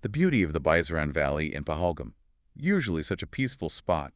The beauty of the Bisaran Valley in Pahalgam, usually such a peaceful spot,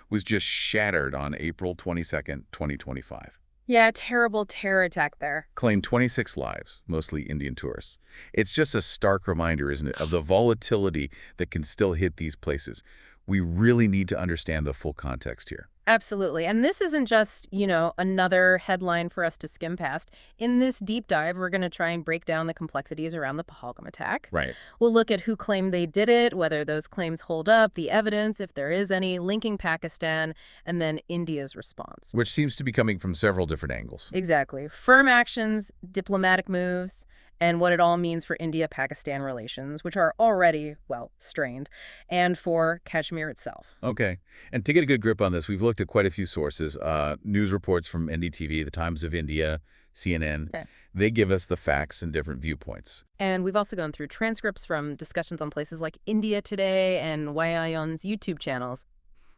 was just shattered on April 22nd, 2025. Yeah, terrible terror attack there. Claimed 26 lives, mostly Indian tourists. It's just a stark reminder, isn't it, of the volatility that can still hit these places. We really need to understand the full context here. Absolutely. And this isn't just, another headline for us to skim past. In this deep dive, we're going to try and break down the complexities around the Pahalgam attack. Right. We'll look at who claimed they did it, whether those claims hold up, the evidence, if there is any, linking Pakistan, and then India's response. Which seems to be coming from several different angles. Exactly. Firm actions, diplomatic moves, and what it all means for India-Pakistan relations, which are already, well, strained, and for Kashmir itself. Okay. And to get a good grip on this, we've looked at quite a few sources. News reports from NDTV, the Times of India, CNN. Okay. They give us the facts and different viewpoints. And we've also gone through transcripts from discussions on places like India Today and Wayayon's YouTube channels.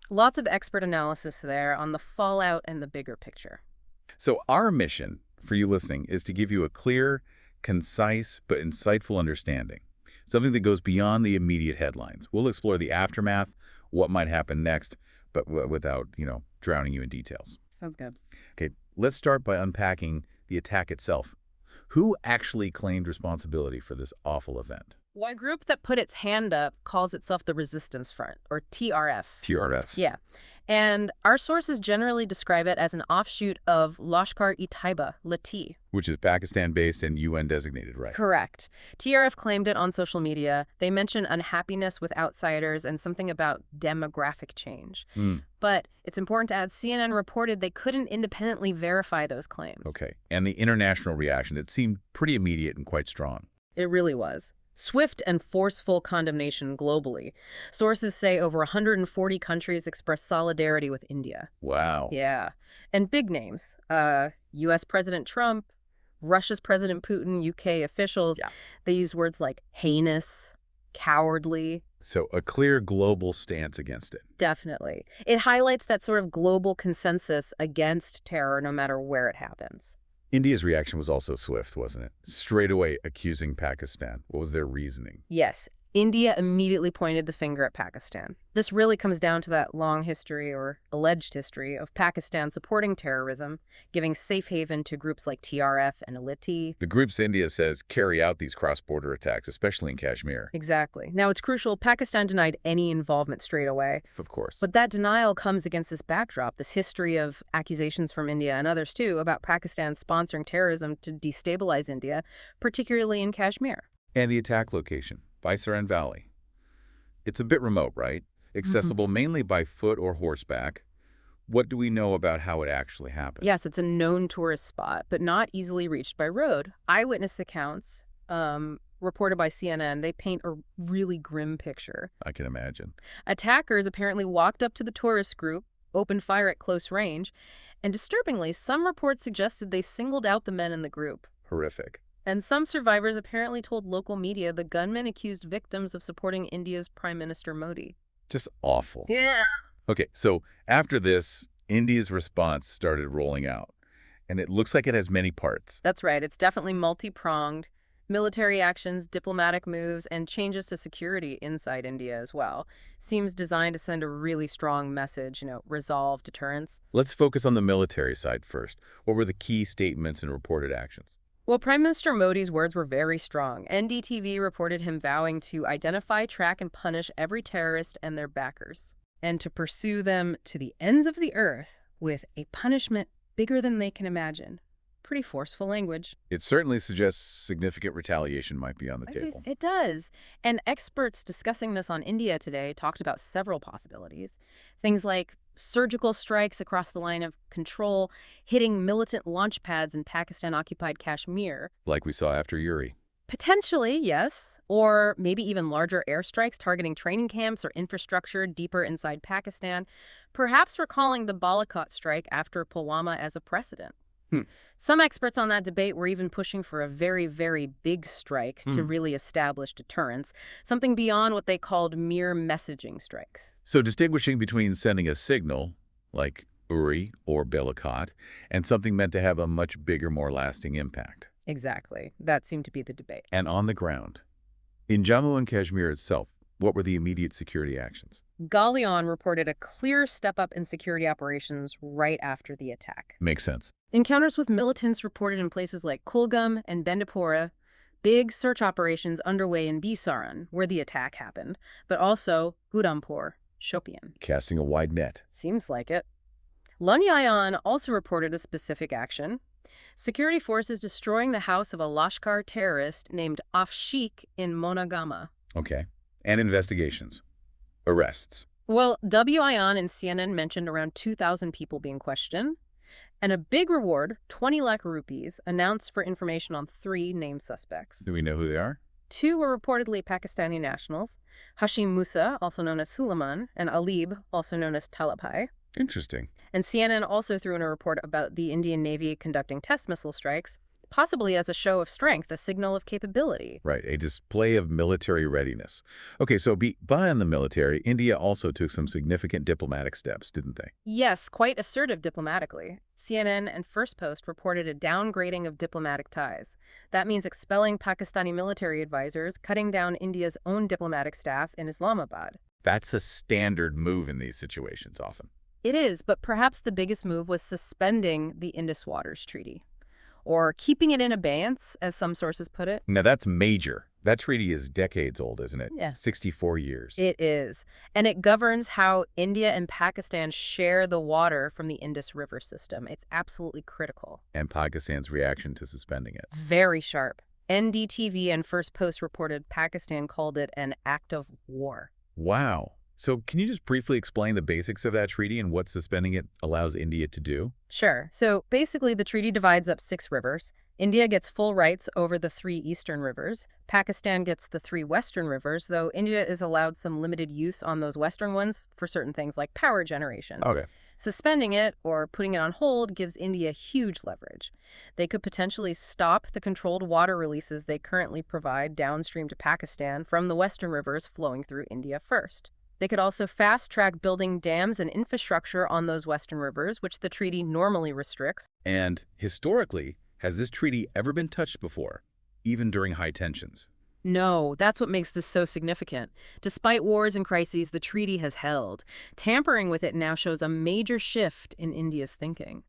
Lots of expert analysis there on the fallout and the bigger picture. So our mission for you listening is to give you a clear, concise, but insightful understanding, something that goes beyond the immediate headlines. We'll explore the aftermath, what might happen next, but without, drowning you in details. Sounds good. Okay, let's start by unpacking the attack itself. Who actually claimed responsibility for this awful event? One group that put its hand up calls itself the Resistance Front, or TRF. TRF. Yeah. And our sources generally describe it as an offshoot of Lashkar-e-Taiba, Lati. Which is Pakistan-based and UN designated, right? Correct. TRF claimed it on social media. They mention unhappiness with outsiders and something about demographic change. But it's important to add, CNN reported they couldn't independently verify those claims. Okay. And the international reaction, it seemed pretty immediate and quite strong. It really was. Swift and forceful condemnation globally. Sources say over 140 countries expressed solidarity with India. Wow. Yeah. And big names. U.S. President Trump, Russia's President Putin, UK officials. Yeah. They use words like heinous, cowardly. So a clear global stance against it. Definitely. It highlights that sort of global consensus against terror no matter where it happens. India's reaction was also swift, wasn't it? Straight away accusing Pakistan. What was their reasoning? Yes. India immediately pointed the finger at Pakistan. This really comes down to that long history, or alleged history, of Pakistan supporting terrorism, giving safe haven to groups like TRF and Lati. The groups India says carry out these cross-border attacks, especially in Kashmir. Exactly. Now, it's crucial, Pakistan denied any involvement straight away. Of course. But that denial comes against this backdrop, this history of accusations from India and others, too, about Pakistan sponsoring terrorism to destabilize India, particularly in Kashmir. And the attack location, Bisaran Valley. It's a bit remote, right? Accessible mainly by foot or horseback. What do we know about how it actually happened? Yes, it's a known tourist spot, but not easily reached by road. Eyewitness accounts, reported by CNN, they paint a really grim picture. I can imagine. Attackers apparently walked up to the tourist group, opened fire at close range, and disturbingly, some reports suggested they singled out the men in the group. Horrific. And some survivors apparently told local media the gunmen accused victims of supporting India's Prime Minister Modi. Just awful. Yeah. Okay, so after this, India's response started rolling out, and it looks like it has many parts. That's right. It's definitely multi-pronged. Military actions, diplomatic moves, and changes to security inside India as well. Seems designed to send a really strong message, resolve, deterrence. Let's focus on the military side first. What were the key statements and reported actions? Well, Prime Minister Modi's words were very strong. NDTV reported him vowing to identify, track, and punish every terrorist and their backers, and to pursue them to the ends of the earth with a punishment bigger than they can imagine. Pretty forceful language. It certainly suggests significant retaliation might be on the table. It does. And experts discussing this on India Today talked about several possibilities. Things like surgical strikes across the line of control, hitting militant launch pads in Pakistan-occupied Kashmir. Like we saw after Uri. Potentially, yes. Or maybe even larger airstrikes targeting training camps or infrastructure deeper inside Pakistan. Perhaps recalling the Balakot strike after Pulwama as a precedent. Some experts on that debate were even pushing for a very, very big strike to really establish deterrence, something beyond what they called mere messaging strikes. So distinguishing between sending a signal, like Uri or Balakot, and something meant to have a much bigger, more lasting impact. Exactly. That seemed to be the debate. And on the ground, In Jammu and Kashmir itself, what were the immediate security actions? Galleon reported a clear step up in security operations right after the attack. Makes sense. Encounters with militants reported in places like Kulgam and Bandipora, big search operations underway in Bisaran, where the attack happened, but also Udampur, Shopian. Casting a wide net. Seems like it. Lunyayan also reported a specific action. Security forces destroying the house of a Lashkar terrorist named Afshik in Monagama. Okay. And investigations. Arrests. Well, WION and CNN mentioned around 2,000 people being questioned, and a big reward, 20 lakh rupees, announced for information on 3 named suspects. Do we know who they are? 2 were reportedly Pakistani nationals, Hashim Musa, also known as Suleiman, and Alib, also known as Talapai. Interesting. And CNN also threw in a report about the Indian Navy conducting test missile strikes, possibly as a show of strength, a signal of capability. Right, a display of military readiness. Okay, so beyond the military, India also took some significant diplomatic steps, didn't they? Yes, quite assertive diplomatically. CNN and First Post reported a downgrading of diplomatic ties. That means expelling Pakistani military advisors, cutting down India's own diplomatic staff in Islamabad. That's a standard move in these situations often. It is, but perhaps the biggest move was suspending the Indus Waters Treaty, or keeping it in abeyance, as some sources put it. Now, that's major. That treaty is decades old, isn't it? Yeah. 64 years. It is. And it governs how India and Pakistan share the water from the Indus River system. It's absolutely critical. And Pakistan's reaction to suspending it. Very sharp. NDTV and First Post reported Pakistan called it an act of war. Wow. So can you just briefly explain the basics of that treaty and what suspending it allows India to do? Sure. So basically, the treaty divides up 6 rivers. India gets full rights over the 3 eastern rivers. Pakistan gets the 3 western rivers, though India is allowed some limited use on those western ones for certain things like power generation. Okay. Suspending it or putting it on hold gives India huge leverage. They could potentially stop the controlled water releases they currently provide downstream to Pakistan from the western rivers flowing through India first. They could also fast-track building dams and infrastructure on those western rivers, which the treaty normally restricts. And historically, has this treaty ever been touched before, even during high tensions? No, that's what makes this so significant. Despite wars and crises, the treaty has held. Tampering with it now shows a major shift in India's thinking,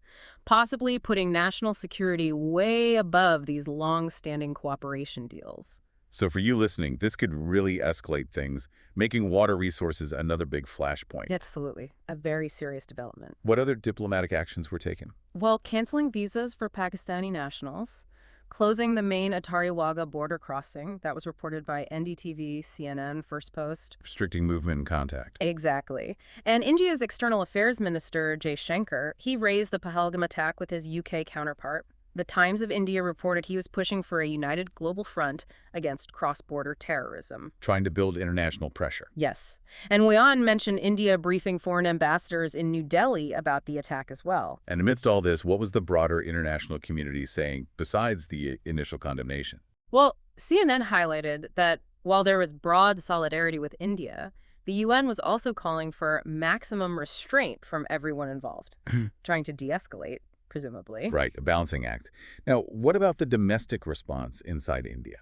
possibly putting national security way above these long-standing cooperation deals. So for you listening, this could really escalate things, making water resources another big flashpoint. Absolutely. A very serious development. What other diplomatic actions were taken? Well, canceling visas for Pakistani nationals, closing the main Atari-Wagah border crossing, that was reported by NDTV, CNN, First Post. Restricting movement and contact. Exactly. And India's External Affairs Minister, Jay Shankar, he raised the Pahalgam attack with his UK counterpart. The Times of India reported he was pushing for a united global front against cross-border terrorism. Trying to build international pressure. Yes. And Wayan mentioned India briefing foreign ambassadors in New Delhi about the attack as well. And amidst all this, what was the broader international community saying besides the initial condemnation? Well, CNN highlighted that while there was broad solidarity with India, the UN was also calling for maximum restraint from everyone involved, trying to de-escalate. Presumably. Right, a balancing act. Now, what about the domestic response inside India?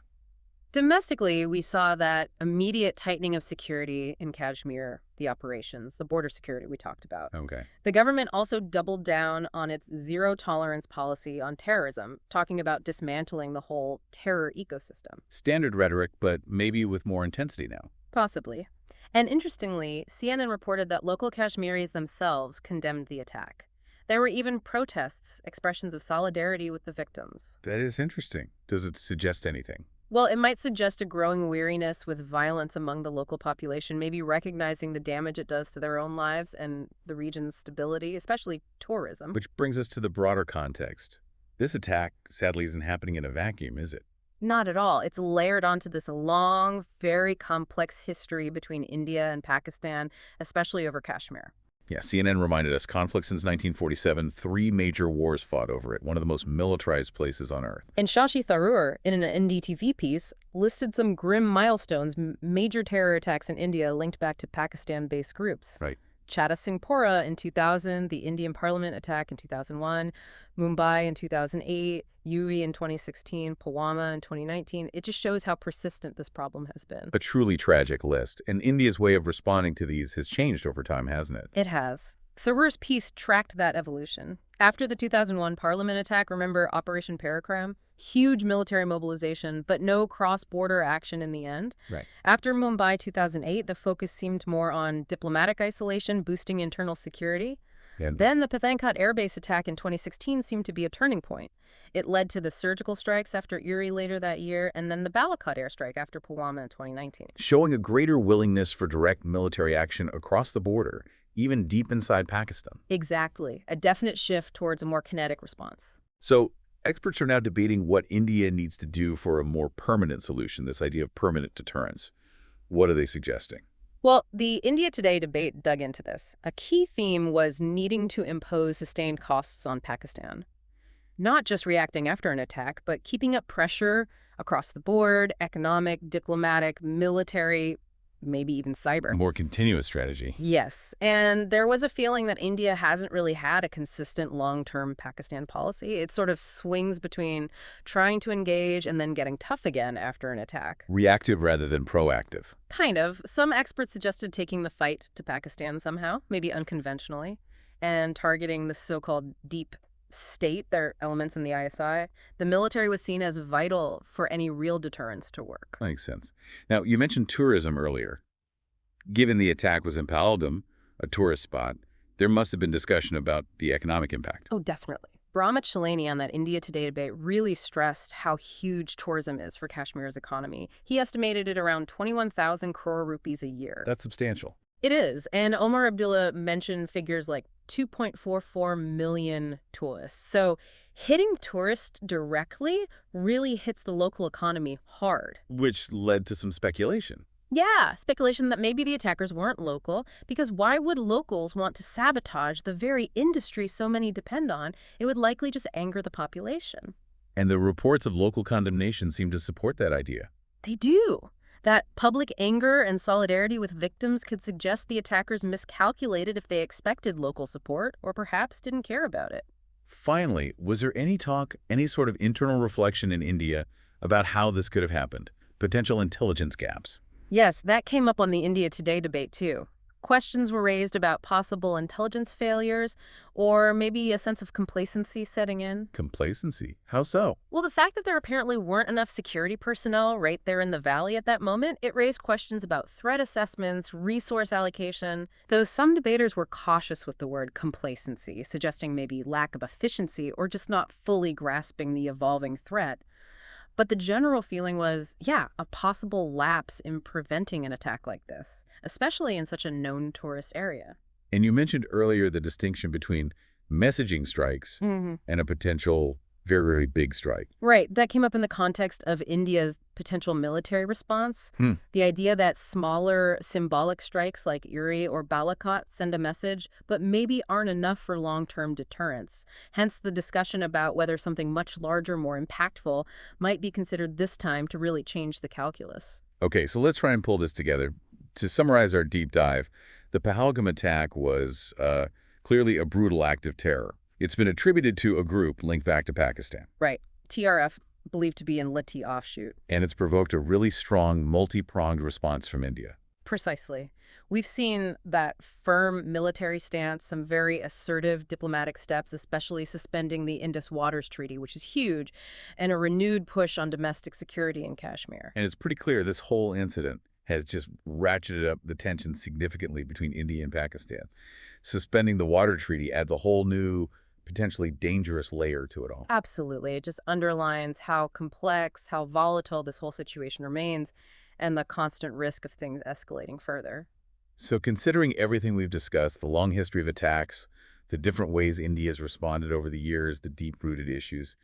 Domestically, we saw that immediate tightening of security in Kashmir, the operations, the border security we talked about. Okay. The government also doubled down on its zero-tolerance policy on terrorism, talking about dismantling the whole terror ecosystem. Standard rhetoric, but maybe with more intensity now. Possibly. And interestingly, CNN reported that local Kashmiris themselves condemned the attack. There were even protests, expressions of solidarity with the victims. That is interesting. Does it suggest anything? Well, it might suggest a growing weariness with violence among the local population, maybe recognizing the damage it does to their own lives and the region's stability, especially tourism. Which brings us to the broader context. This attack, sadly, isn't happening in a vacuum, is it? Not at all. It's layered onto this long, very complex history between India and Pakistan, especially over Kashmir. Yeah, CNN reminded us conflict since 1947, 3 major wars fought over it, one of the most militarized places on Earth. And Shashi Tharoor, in an NDTV piece, listed some grim milestones, major terror attacks in India linked back to Pakistan-based groups. Right. Chhatasingpura in 2000, the Indian Parliament attack in 2001, Mumbai in 2008, Uri in 2016, Pulwama in 2019. It just shows how persistent this problem has been. A truly tragic list, and India's way of responding to these has changed over time, hasn't it? It has. Thoreau's piece tracked that evolution. After the 2001 Parliament attack, remember Operation Parakram? Huge military mobilization, but no cross-border action in the end. Right. After Mumbai 2008, the focus seemed more on diplomatic isolation, boosting internal security. And Then the Pathankot Air Base attack in 2016 seemed to be a turning point. It led to the surgical strikes after Uri later that year, and then the Balakot airstrike after Pulwama in 2019. showing a greater willingness for direct military action across the border, even deep inside Pakistan. Exactly. A definite shift towards a more kinetic response. So experts are now debating what India needs to do for a more permanent solution, this idea of permanent deterrence. What are they suggesting? Well, the India Today debate dug into this. A key theme was needing to impose sustained costs on Pakistan. Not just reacting after an attack, but keeping up pressure across the board, economic, diplomatic, military, maybe even A cyber. more continuous strategy. Yes, and there was a feeling that India hasn't really had a consistent long-term Pakistan policy. It sort of swings between trying to engage and then getting tough again after an attack. Reactive rather than proactive. Kind of. Some experts suggested taking the fight to Pakistan somehow, maybe unconventionally, and targeting the so-called deep state, their elements in the ISI. The military was seen as vital for any real deterrence to work. Makes sense. Now, you mentioned tourism earlier. Given the attack was in Pahalgam, a tourist spot, there must have been discussion about the economic impact. Oh, definitely. Brahmat Shalani on that India Today debate really stressed how huge tourism is for Kashmir's economy. He estimated it around 21,000 crore rupees a year. That's substantial. It is, and Omar Abdullah mentioned figures like 2.44 million tourists. So hitting tourists directly really hits the local economy hard. Which led to some speculation. Yeah, speculation that maybe the attackers weren't local, because why would locals want to sabotage the very industry so many depend on? It would likely just anger the population. And the reports of local condemnation seem to support that idea. They do. That public anger and solidarity with victims could suggest the attackers miscalculated if they expected local support or perhaps didn't care about it. Finally, was there any talk, any sort of internal reflection in India about how this could have happened? Potential intelligence gaps? Yes, that came up on the India Today debate too. Questions were raised about possible intelligence failures or maybe a sense of complacency setting in. Complacency? How so? Well, the fact that there apparently weren't enough security personnel right there in the valley at that moment, it raised questions about threat assessments, resource allocation, though some debaters were cautious with the word complacency, suggesting maybe lack of efficiency or just not fully grasping the evolving threat. But the general feeling was, yeah, a possible lapse in preventing an attack like this, especially in such a known tourist area. And you mentioned earlier the distinction between messaging strikes Mm-hmm. and a potential very, very big strike. Right. That came up in the context of India's potential military response. The idea that smaller symbolic strikes like Uri or Balakot send a message, but maybe aren't enough for long-term deterrence. Hence the discussion about whether something much larger, more impactful, might be considered this time to really change the calculus. Okay, so let's try and pull this together. To summarize our deep dive, the Pahalgam attack was clearly a brutal act of terror. It's been attributed to a group linked back to Pakistan. Right. TRF, believed to be in Lati offshoot. And it's provoked a really strong, multi-pronged response from India. Precisely. We've seen that firm military stance, some very assertive diplomatic steps, especially suspending the Indus Waters Treaty, which is huge, and a renewed push on domestic security in Kashmir. And it's pretty clear this whole incident has just ratcheted up the tension significantly between India and Pakistan. Suspending the water treaty adds a whole new, potentially dangerous layer to it all. Absolutely. It just underlines how complex, how volatile this whole situation remains, and the constant risk of things escalating further. So considering everything we've discussed, the long history of attacks, the different ways India's responded over the years, the deep-rooted issues,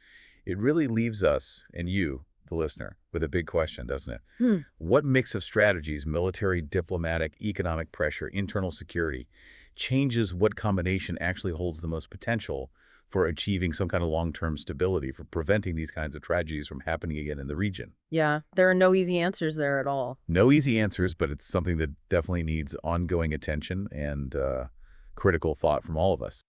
it really leaves us, and you, the listener, with a big question, doesn't it? What mix of strategies, military, diplomatic, economic pressure, internal security, changes what combination actually holds the most potential for achieving some kind of long-term stability, for preventing these kinds of tragedies from happening again in the region? Yeah, there are no easy answers there at all. No easy answers, but it's something that definitely needs ongoing attention and critical thought from all of us.